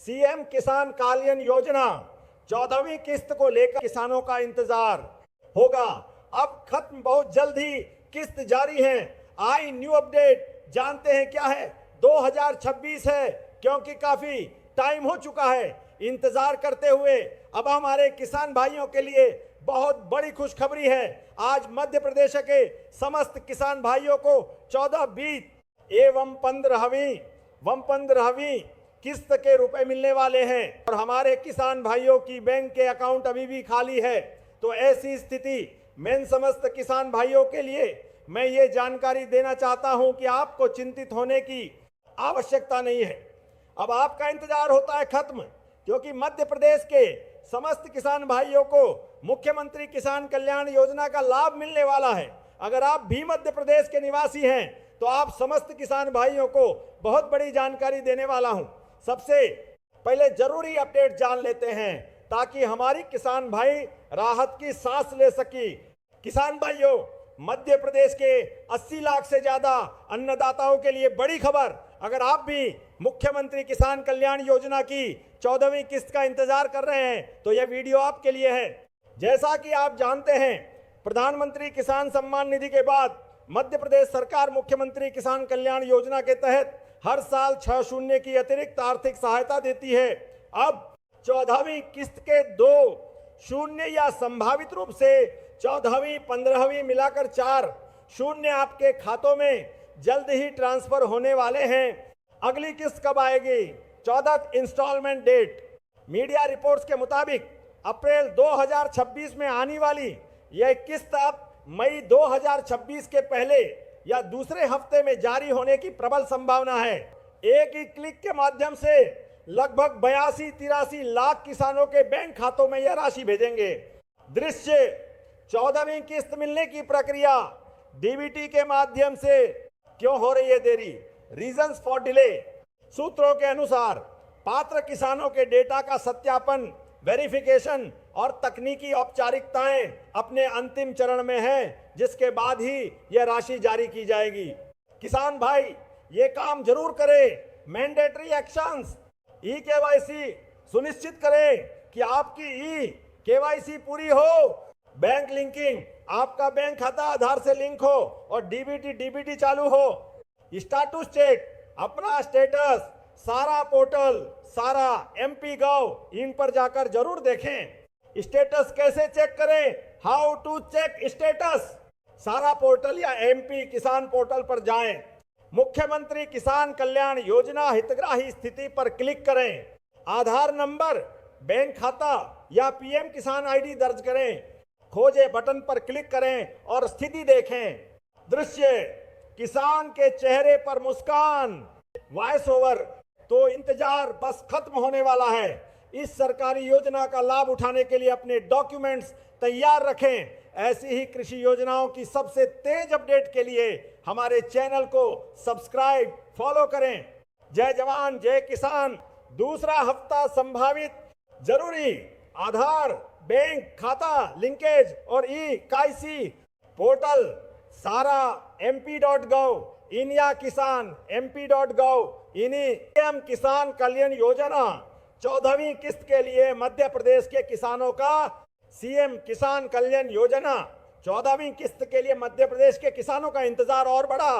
CM किसान कल्याण योजना 14वीं किस्त को लेकर किसानों का इंतजार होगा। अब खत्म, बहुत जल्द ही किस्त जारी है। आई न्यू अपडेट, जानते हैं क्या है। 2026 है, क्योंकि काफी टाइम हो चुका है इंतजार करते हुए। अब हमारे किसान भाइयों के लिए बहुत बड़ी खुशखबरी है। आज मध्य प्रदेश के समस्त किसान भाइयों को 14, 20 एवं 15वीं किस्त के रुपए मिलने वाले हैं और हमारे किसान भाइयों की बैंक के अकाउंट अभी भी खाली है। तो ऐसी स्थिति में समस्त किसान भाइयों के लिए मैं ये जानकारी देना चाहता हूं कि आपको चिंतित होने की आवश्यकता नहीं है। अब आपका इंतजार होता है खत्म, क्योंकि मध्य प्रदेश के समस्त किसान भाइयों को मुख्यमंत्री किसान कल्याण योजना का लाभ मिलने वाला है। अगर आप भी मध्य प्रदेश के निवासी हैं तो आप समस्त किसान भाइयों को बहुत बड़ी जानकारी देने वाला हूं। सबसे पहले जरूरी अपडेट जान लेते हैं ताकि हमारी किसान भाई राहत की सांस ले सके। किसान भाइयों, मध्य प्रदेश के 80 लाख से ज्यादा अन्नदाताओं के लिए बड़ी खबर। अगर आप भी मुख्यमंत्री किसान कल्याण योजना की 14वीं किस्त का इंतजार कर रहे हैं तो यह वीडियो आपके लिए है। जैसा कि आप जानते हैं, प्रधानमंत्री किसान सम्मान निधि के बाद मध्य प्रदेश सरकार मुख्यमंत्री किसान कल्याण योजना के तहत हर साल 6 शून्य की अतिरिक्त आर्थिक सहायता देती है। अब 14वीं किस्त के 2 शून्य या संभावित रूप से 14वीं 15वीं मिलाकर 4 शून्य आपके खातों में जल्द ही ट्रांसफर होने वाले हैं। अगली किस्त कब आएगी? 14 इंस्टॉलमेंट डेट। मीडिया रिपोर्ट्स के मुताबिक अप्रैल 2026 में आने वाली यह किस्त अब मई 2026 के पहले या दूसरे हफ्ते में जारी होने की प्रबल संभावना है। एक ही क्लिक के माध्यम से लगभग 82-83 लाख किसानों के बैंक खातों में यह राशि भेजेंगे। दृश्य 14वीं किस्त मिलने की प्रक्रिया डीबीटी के माध्यम से क्यों हो रही है देरी? Reasons for delay. सूत्रों के अनुसार पात्र किसानों के डेटा का सत्यापन, वेरिफिकेशन और तकनीकी औपचारिकताएं अपने अंतिम चरण में हैं, जिसके बाद ही यह राशि जारी की जाएगी। किसान भाई ये काम जरूर करें। मैंडेटरी एक्शंस, ई केवाईसी सुनिश्चित करें कि आपकी ई केवाईसी पूरी हो। बैंक लिंकिंग, आपका बैंक खाता आधार से लिंक हो और डीबीटी चालू हो। स्टेटस चेक, अपना स्टेटस सारा पोर्टल, सारा MP गव इन पर जाकर जरूर देखें। स्टेटस कैसे चेक करें? How to check status? सारा पोर्टल या MP किसान पोर्टल पर जाएं। मुख्यमंत्री किसान कल्याण योजना हितग्राही स्थिति पर क्लिक करें। आधार नंबर, बैंक खाता या PM किसान ID दर्ज करें। खोजे बटन पर क्लिक करें और स्थिति देखें। दृश्य, किसान के चेहरे पर मुस्कान। वॉइस ओवर, तो इंतजार बस खत्म होने वाला है। इस सरकारी योजना का लाभ उठाने के लिए अपने डॉक्यूमेंट्स तैयार रखें। ऐसी ही कृषि योजनाओं की सबसे तेज अपडेट के लिए हमारे चैनल को सब्सक्राइब, फॉलो करें। जय जवान जय किसान। दूसरा हफ्ता संभावित, जरूरी आधार, बैंक खाता लिंकेज और ई KYC पोर्टल सारा mp.gov, इनिया किसान mp.gov, इन्हीं PM किसान कल्याण योजना 14वीं किस्त के लिए मध्य प्रदेश के किसानों का CM किसान कल्याण योजना 14वीं किस्त के लिए मध्य प्रदेश के किसानों का इंतजार और बढ़ा।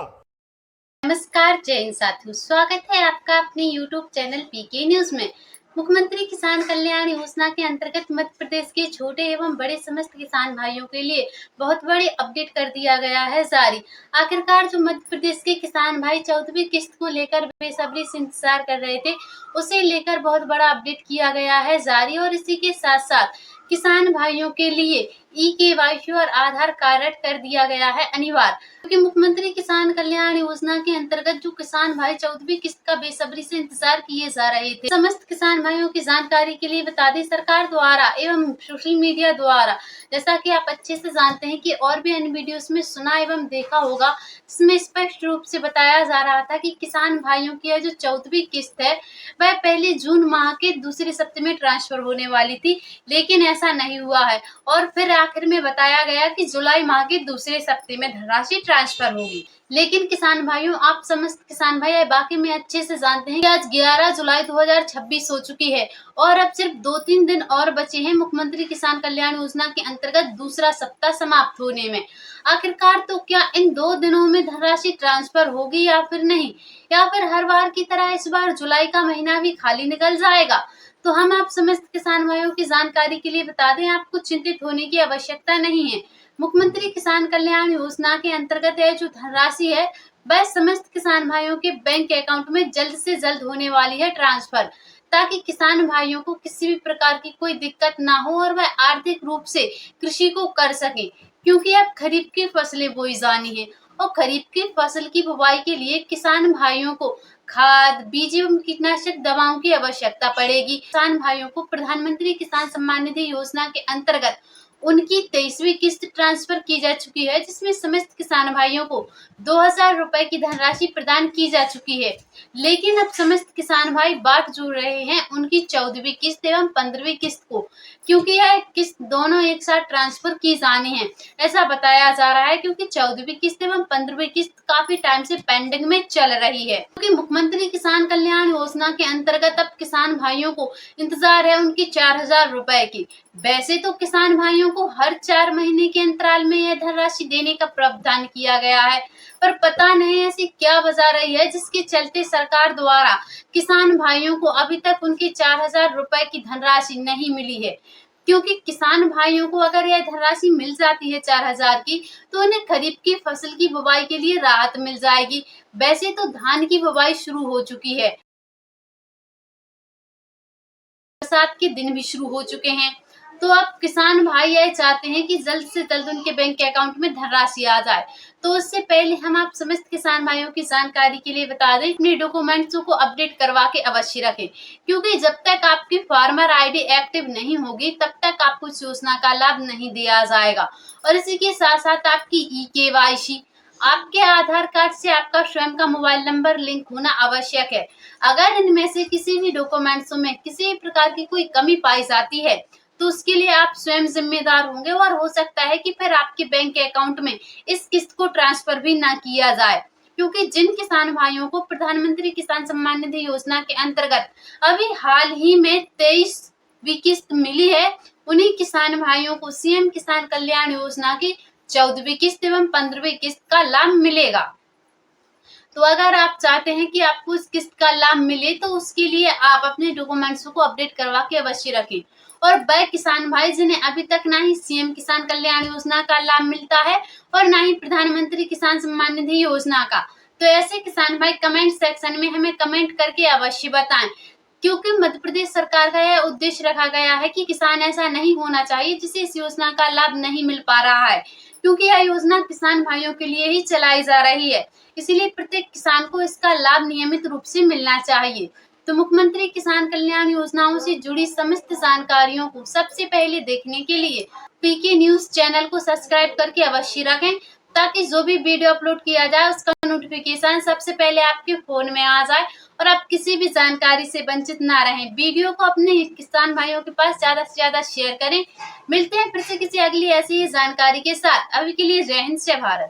नमस्कार जय हिंद साथियों, स्वागत है आपका अपने YouTube चैनल PK न्यूज में। मुख्यमंत्री किसान कल्याण योजना के अंतर्गत मध्य प्रदेश के छोटे एवं बड़े समस्त किसान भाइयों के लिए बहुत बड़ी अपडेट कर दिया गया है जारी। आखिरकार जो मध्य प्रदेश के किसान भाई 14वीं किस्त को लेकर बेसब्री से इंतजार कर रहे थे, उसे लेकर बहुत बड़ा अपडेट किया गया है जारी। और इसी के साथ साथ किसान भाइयों के लिए EKYC और आधार कार्ड कर दिया गया है अनिवार्य, क्योंकि मुख्यमंत्री किसान कल्याण योजना के अंतर्गत जो किसान भाई 14वीं किस्त का बेसब्री से इंतजार किए जा रहे थे, समस्त किसान भाइयों की जानकारी के लिए बता दें, सरकार द्वारा एवं सोशल मीडिया द्वारा, जैसा कि आप अच्छे से जानते हैं कि और भी अन्य वीडियोस में सुना एवं देखा होगा, इसमें स्पष्ट रूप से बताया जा रहा था कि किसान भाइयों की जो 14वीं किस्त है वह पहले जून माह के दूसरे सप्ताह में ट्रांसफर होने वाली थी, लेकिन ऐसा नहीं हुआ है। और फिर आखिर में बताया गया कि जुलाई माह के दूसरे सप्ताह में धनराशि ट्रांसफर होगी। लेकिन किसान भाइयों, आप समस्त किसान भाई बाकी में अच्छे से जानते हैं कि आज 11 जुलाई 2026 हो चुकी है और अब सिर्फ 2-3 दिन और बचे हैं मुख्यमंत्री किसान कल्याण योजना के अंतर्गत दूसरा सप्ताह समाप्त होने में। आखिरकार तो क्या इन 2 दिनों में धनराशि ट्रांसफर होगी या फिर नहीं, या फिर हर बार की तरह इस बार जुलाई का महीना भी खाली निकल जाएगा? तो हम आप समस्त किसान भाइयों की जानकारी के लिए बता दें, आपको चिंतित होने की आवश्यकता नहीं है। मुख्यमंत्री किसान कल्याण योजना के अंतर्गत यह जो धनराशि है वह समस्त किसान भाइयों के बैंक अकाउंट में जल्द से जल्द होने वाली है ट्रांसफर, ताकि किसान भाइयों को किसी भी प्रकार की कोई दिक्कत ना हो और वह आर्थिक रूप से कृषि को कर सके, क्योंकि अब खरीफ की फसलें बोई जानी है और खरीफ की फसल की बुवाई के लिए किसान भाइयों को खाद, बीज एवं कीटनाशक दवाओं की आवश्यकता पड़ेगी। किसान भाइयों को प्रधानमंत्री किसान सम्मान निधि योजना के अंतर्गत उनकी 23वीं किस्त ट्रांसफर की जा चुकी है, जिसमें समस्त किसान भाइयों को 2000 रुपए की धनराशि प्रदान की जा चुकी है। लेकिन अब समस्त किसान भाई बाट जोड़ रहे हैं उनकी 14वीं किस्त एवं 15वीं किस्त को, क्योंकि यह किस्त दोनों एक साथ ट्रांसफर की जानी है, ऐसा बताया जा रहा है। क्योंकि 14वीं किस्त एवं 15वीं किस्त काफी टाइम से पेंडिंग में चल रही है, क्योंकि मुख्यमंत्री किसान कल्याण योजना के अंतर्गत अब किसान भाइयों को इंतजार है उनकी 4000 रुपए की। वैसे तो किसान भाइयों को हर 4 महीने के अंतराल में यह धनराशि देने का प्रावधान किया गया है, पर पता नहीं ऐसी क्या वजह रही है जिसके चलते सरकार द्वारा किसान भाइयों को अभी तक उनकी 4000 रुपए की धनराशि नहीं मिली है। क्योंकि किसान भाइयों को अगर यह धनराशि मिल जाती है 4000 की, तो उन्हें खरीफ की फसल की बुवाई के लिए राहत मिल जाएगी। वैसे तो धान की बुवाई शुरू हो चुकी है, बरसात के दिन भी शुरू हो चुके हैं, तो अब किसान भाई यह चाहते हैं कि जल्द से जल्द उनके बैंक अकाउंट में धनराशि आ जाए। तो उससे पहले हम आप समस्त किसान भाइयों की जानकारी के लिए बता दें, अपने डॉक्यूमेंट्स को अपडेट करवा के अवश्य रखें, क्योंकि जब तक आपकी फार्मर आईडी एक्टिव नहीं होगी तब तक आपको इस योजना का लाभ नहीं दिया जाएगा। और इसी के साथ साथ आपकी KYC, आपके आधार कार्ड से आपका स्वयं का मोबाइल नंबर लिंक होना आवश्यक है। अगर इनमें से किसी भी डॉक्यूमेंट्स में किसी भी प्रकार की कोई कमी पाई जाती है तो उसके लिए आप स्वयं जिम्मेदार होंगे और हो सकता है कि फिर आपके बैंक अकाउंट में इस किस्त को ट्रांसफर भी ना किया जाए। क्योंकि जिन किसान भाइयों को प्रधानमंत्री किसान सम्मान निधि योजना के अंतर्गत अभी हाल ही में 23वीं किस्त मिली है, उन्हीं किसान भाइयों को सीएम किसान कल्याण योजना की 14वीं किस्त एवं 15वीं किस्त का लाभ मिलेगा। तो अगर आप चाहते हैं कि आपको इस किस्त का लाभ मिले तो उसके लिए आप अपने डॉक्यूमेंट्स को अपडेट करवा के अवश्य रखें। और वह किसान भाई जिन्हें अभी तक ना ही सीएम किसान कल्याण योजना का लाभ मिलता है और ना ही प्रधानमंत्री किसान सम्मान निधि योजना का, तो ऐसे किसान भाई कमेंट सेक्शन में हमें कमेंट करके अवश्य बताएं, क्योंकि मध्य प्रदेश सरकार का यह उद्देश्य रखा गया है कि किसान ऐसा नहीं होना चाहिए जिसे इस योजना का लाभ नहीं मिल पा रहा है, क्योंकि यह योजना किसान भाइयों के लिए ही चलाई जा रही है। इसीलिए प्रत्येक किसान को इसका लाभ नियमित रूप से मिलना चाहिए। तो मुख्यमंत्री किसान कल्याण योजनाओं से जुड़ी समस्त जानकारियों को सबसे पहले देखने के लिए पीके न्यूज चैनल को सब्सक्राइब करके अवश्य रखें, ताकि जो भी वीडियो अपलोड किया जाए उसका नोटिफिकेशन सबसे पहले आपके फोन में आ जाए और आप किसी भी जानकारी से वंचित ना रहें। वीडियो को अपने किसान भाइयों के पास ज्यादा से ज्यादा शेयर करें। मिलते हैं फिर से किसी अगली ऐसी ही जानकारी के साथ। अभी के लिए जय हिंद, जय भारत।